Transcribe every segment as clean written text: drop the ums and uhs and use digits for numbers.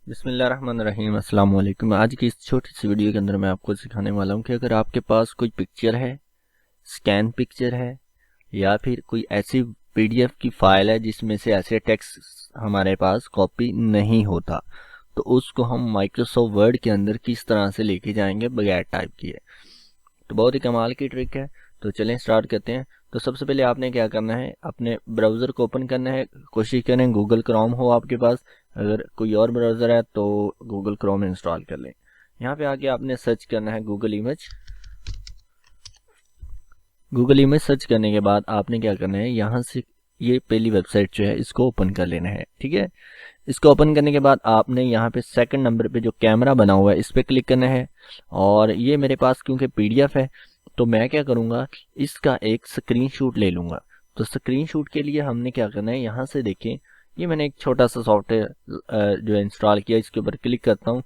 बिस्मिल्लाहिर्रहमानिर्रहीम अस्सलाम वालेकुम। आज की इस छोटी सी वीडियो के अंदर मैं आपको सिखाने वाला हूँ कि अगर आपके पास कोई पिक्चर है, स्कैन पिक्चर है या फिर कोई ऐसी पीडीएफ की फाइल है जिसमें से ऐसे टेक्स्ट हमारे पास कॉपी नहीं होता, तो उसको हम माइक्रोसॉफ्ट वर्ड के अंदर किस तरह से लेके जाएंगे बगैर टाइप किए। तो बहुत ही कमाल की ट्रिक है। तो चलें स्टार्ट करते हैं। तो सबसे पहले आपने क्या करना है, अपने ब्राउज़र को ओपन करना है। कोशिश करें गूगल क्रोम हो आपके पास, अगर कोई और ब्राउज़र है तो गूगल क्रोम इंस्टॉल कर लें। यहाँ पे आके आपने सर्च करना है Google image. Google image search करने के बाद आपने क्या करना है, यहाँ से ये पहली वेबसाइट जो है इसको ओपन कर लेना है। ठीक है, इसको ओपन करने के बाद आपने यहाँ पे सेकंड नंबर पे जो कैमरा बना हुआ है इस पे क्लिक करना है। और ये मेरे पास क्योंकि पीडीएफ है तो मैं क्या करूँगा, इसका एक स्क्रीनशॉट ले लूँगा। तो स्क्रीनशॉट के लिए हमने क्या करना है, यहाँ से देखें ये मैंने एक छोटा सा सॉफ्टवेयर जो इंस्टॉल किया, इसके ऊपर क्लिक करता हूँ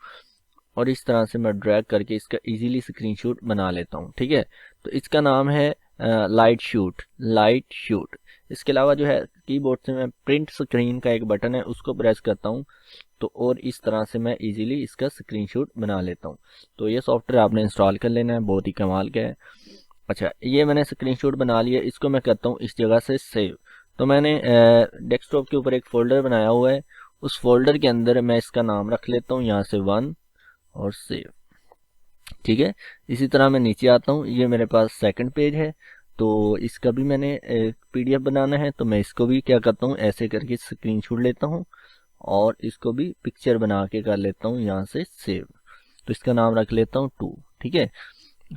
और इस तरह से मैं ड्रैग करके इसका इजीली स्क्रीनशॉट बना लेता हूँ। ठीक है, तो इसका नाम है लाइट शूट। इसके अलावा जो है कीबोर्ड से मैं प्रिंट स्क्रीन का एक बटन है उसको प्रेस करता हूँ, तो और इस तरह से मैं इजीली इसका स्क्रीनशॉट बना लेता हूँ। तो ये सॉफ्टवेयर आपने इंस्टॉल कर लेना है, बहुत ही कमाल का है। अच्छा, ये मैंने स्क्रीनशॉट बना लिया, इसको मैं करता हूँ इस जगह से सेव। तो मैंने डेस्कटॉप के ऊपर एक फोल्डर बनाया हुआ है, उस फोल्डर के अंदर मैं इसका नाम रख लेता हूँ यहाँ से 1 और सेव। ठीक है, इसी तरह मैं नीचे आता हूँ, ये मेरे पास सेकंड पेज है, तो इसका भी मैंने पीडीएफ बनाना है। तो मैं इसको भी क्या करता हूँ, ऐसे करके स्क्रीनशॉट लेता हूँ और इसको भी पिक्चर बना के कर लेता हूँ यहाँ से सेव। तो इसका नाम रख लेता हूँ 2। ठीक है,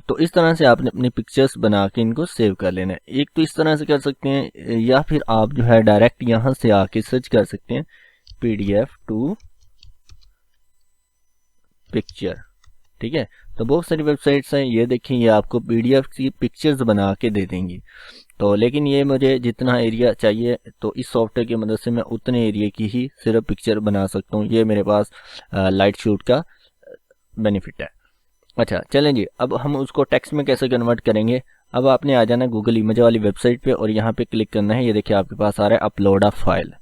तो इस तरह से आपने अपनी पिक्चर्स बना के इनको सेव कर लेना है। एक तो इस तरह से कर सकते हैं, या फिर आप जो है डायरेक्ट यहाँ से आके सर्च कर सकते हैं पीडीएफ टू पिक्चर। ठीक है, तो बहुत सारी वेबसाइट्स हैं, ये देखें ये आपको पीडीएफ की पिक्चर्स बना के दे देंगी। तो लेकिन ये मुझे जितना एरिया चाहिए तो इस सॉफ्टवेयर की मदद से मैं उतने एरिया की ही सिर्फ पिक्चर बना सकता हूँ। ये मेरे पास लाइट शूट का बेनिफिट है। अच्छा चलें जी, अब हम उसको टेक्स्ट में कैसे कन्वर्ट करेंगे। अब आपने आ जाना गूगल इमेज वाली वेबसाइट पे और यहाँ पे क्लिक करना है। ये देखिए आपके पास आ रहा है अपलोड अ फाइल,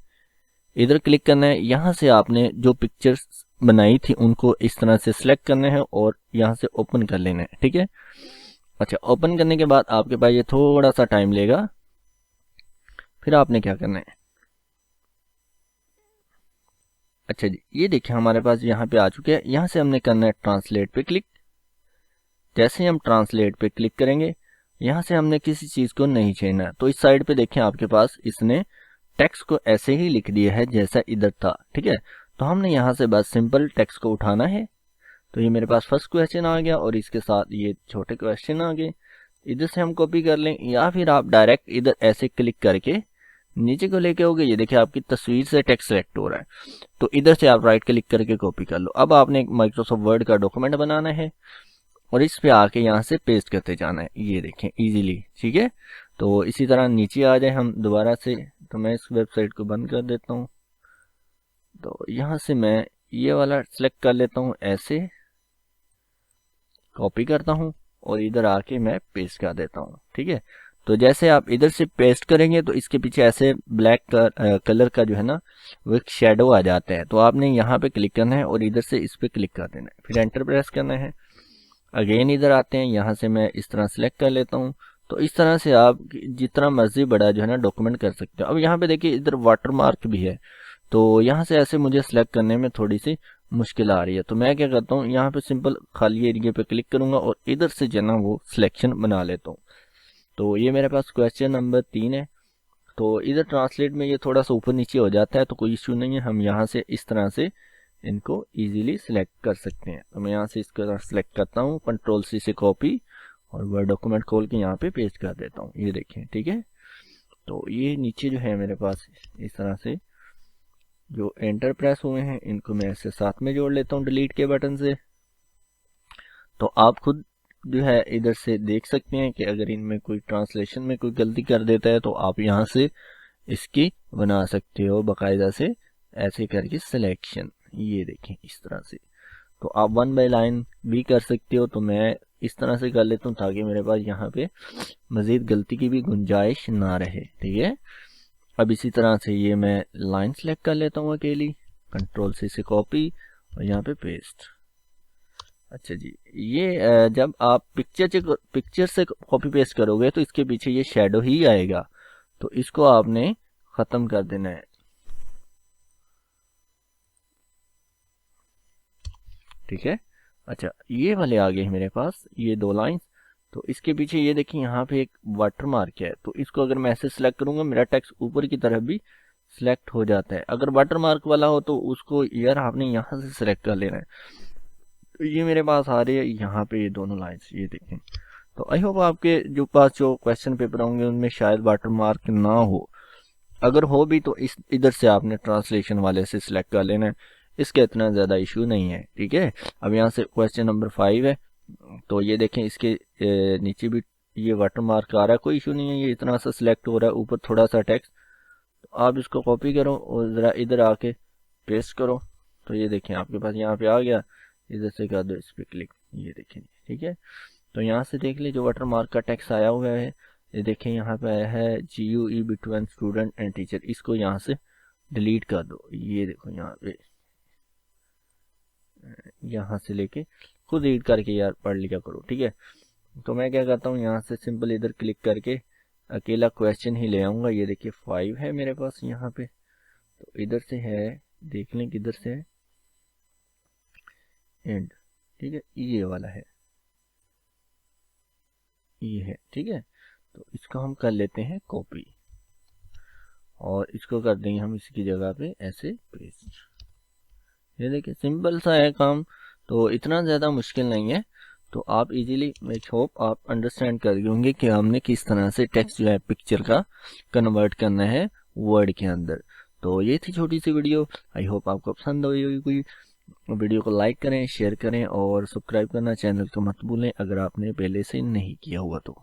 इधर क्लिक करना है। यहाँ से आपने जो पिक्चर्स बनाई थी उनको इस तरह से सिलेक्ट करना है और यहाँ से ओपन कर लेना है। ठीक है, अच्छा ओपन करने के बाद आपके पास ये थोड़ा सा टाइम लेगा, फिर आपने क्या करना है। अच्छा जी, ये देखिए हमारे पास यहाँ पे आ चुके हैं। यहाँ से हमने करना है ट्रांसलेट पे क्लिक। जैसे ही हम ट्रांसलेट पे क्लिक करेंगे, यहाँ से हमने किसी चीज़ को नहीं छेड़ना, तो इस साइड पे देखें आपके पास इसने टेक्स्ट को ऐसे ही लिख दिया है जैसा इधर था। ठीक है, तो हमने यहाँ से बस सिंपल टेक्स्ट को उठाना है। तो ये मेरे पास फर्स्ट क्वेश्चन आ गया और इसके साथ ये छोटे क्वेश्चन आ गए। इधर से हम कॉपी कर लें, या फिर आप डायरेक्ट इधर ऐसे क्लिक करके नीचे को लेके होगे। ये देखिए आपकी तस्वीर से टेक्स्ट सेलेक्ट हो रहा है, तो इधर से आप राइट क्लिक करके कॉपी कर लो। अब आपने एक माइक्रोसॉफ्ट वर्ड का डॉक्यूमेंट बनाना है और इस पे आके यहाँ से पेस्ट करते जाना है। ये देखें इजीली। ठीक है, तो इसी तरह नीचे आ जाए हम दोबारा से। तो मैं इस वेबसाइट को बंद कर देता हूँ। तो यहाँ से मैं ये वाला सेलेक्ट कर लेता हूँ, ऐसे कॉपी करता हूँ और इधर आके मैं पेस्ट कर देता हूँ। ठीक है, तो जैसे आप इधर से पेस्ट करेंगे तो इसके पीछे ऐसे ब्लैक कलर का जो है ना वो एक शेडो आ जाता है। तो आपने यहाँ पे क्लिक करना है और इधर से इस पे क्लिक कर देना है, फिर एंटर प्रेस करना है। अगेन इधर आते हैं, यहाँ से मैं इस तरह सेलेक्ट कर लेता हूँ। तो इस तरह से आप जितना मर्जी बड़ा जो है ना डॉक्यूमेंट कर सकते हो। अब यहाँ पे देखिए इधर वाटरमार्क भी है, तो यहाँ से ऐसे मुझे सिलेक्ट करने में थोड़ी सी मुश्किल आ रही है। तो मैं क्या करता हूँ, यहाँ पे सिंपल खाली एरिया पे क्लिक करूंगा और इधर से जो है ना वो सिलेक्शन बना लेता हूँ। तो ये मेरे पास क्वेश्चन नंबर 3 है। तो इधर ट्रांसलेट में ये थोड़ा सा ऊपर नीचे हो जाता है, तो कोई इश्यू नहीं है, हम यहाँ से इस तरह से इनको इजीली सिलेक्ट कर सकते हैं। तो मैं यहाँ से इसको सिलेक्ट करता हूँ, कंट्रोल सी से कॉपी और वर्ड डॉक्यूमेंट खोल के यहाँ पे पेस्ट कर देता हूँ। ये देखें, ठीक है, तो ये नीचे जो है मेरे पास इस तरह से जो एंटर प्रेस हुए हैं इनको मैं ऐसे साथ में जोड़ लेता हूँ डिलीट के बटन से। तो आप खुद जो है इधर से देख सकते हैं कि अगर इनमें कोई ट्रांसलेशन में कोई गलती कर देता है तो आप यहाँ से इसकी बना सकते हो बाकायदा से ऐसे करके सिलेक्शन। ये देखें इस तरह से। तो आप 1 बाय लाइन भी कर सकते हो, तो मैं इस तरह से कर लेता हूँ ताकि मेरे पास यहाँ पे मजीद गलती की भी गुंजाइश ना रहे। ठीक है, अब इसी तरह से ये मैं लाइन सेलेक्ट कर लेता हूँ अकेली, कंट्रोल से कॉपी और यहाँ पे पेस्ट। अच्छा जी, ये जब आप पिक्चर से कॉपी पेस्ट करोगे तो इसके पीछे ये शेडो ही आएगा, तो इसको आपने खत्म कर देना है। ठीक है। अच्छा, ये वाले आ गए मेरे पास, ये 2 लाइंस। तो इसके पीछे ये देखिए यहाँ पे एक वाटर मार्क है, तो इसको अगर मैं ऐसे सिलेक्ट करूंगा मेरा टेक्स्ट ऊपर की तरफ भी सिलेक्ट हो जाता है। अगर वाटर मार्क वाला हो तो उसको यार आपने यहाँ से सिलेक्ट कर लेना है। तो ये मेरे पास आ रही है यहाँ पे ये दोनों लाइंस, ये देखें। तो आई होप आपके जो पास जो क्वेश्चन पेपर होंगे उनमें शायद वाटर मार्क ना हो, अगर हो भी तो इस इधर से आपने ट्रांसलेशन वाले से सिलेक्ट कर लेना है, इसका इतना ज़्यादा इशू नहीं है। ठीक है। अब यहाँ से क्वेश्चन नंबर 5 है, तो ये देखें इसके नीचे भी ये वाटर मार्क आ रहा है, कोई इशू नहीं है, ये इतना सा सिलेक्ट हो रहा है, ऊपर थोड़ा सा टेक्स्ट। तो आप इसको कॉपी करो और ज़रा इधर आके पेस्ट करो, तो ये देखें आपके पास यहाँ पे आ गया। इधर से कर दो इस पर क्लिक, ये देखें। ठीक है। तो यहाँ से देख लीजिए वाटर मार्क का टेक्स्ट आया हुआ है, ये देखें यहाँ पे आया है GUE between student and teacher, इसको यहाँ से डिलीट कर दो। ये देखो यहाँ पे, यहाँ से लेके खुद रीड करके यार पढ़ लिया करो। ठीक है। तो मैं क्या करता हूँ, यहाँ से सिंपल इधर क्लिक करके अकेला क्वेश्चन ही ले आऊँगा। ये देखिए 5 है मेरे पास यहाँ पे, तो इधर से है, देख लें किधर से है, एंड। ठीक है, ये वाला है, ये है। ठीक है। तो इसको हम कर लेते हैं कॉपी और इसको कर देंगे हम इसकी जगह पे ऐसे पेस्ट। ये देखिए सिंपल सा है काम, तो इतना ज़्यादा मुश्किल नहीं है। तो आप इजीली, मैं होप आप अंडरस्टैंड कर गए होंगे कि हमने किस तरह से टेक्स्ट जो है पिक्चर का कन्वर्ट करना है वर्ड के अंदर। तो ये थी छोटी सी वीडियो, आई होप आपको पसंद आई होगी। वीडियो को लाइक करें, शेयर करें और सब्सक्राइब करना चैनल को मत भूलें अगर आपने पहले से नहीं किया हुआ तो।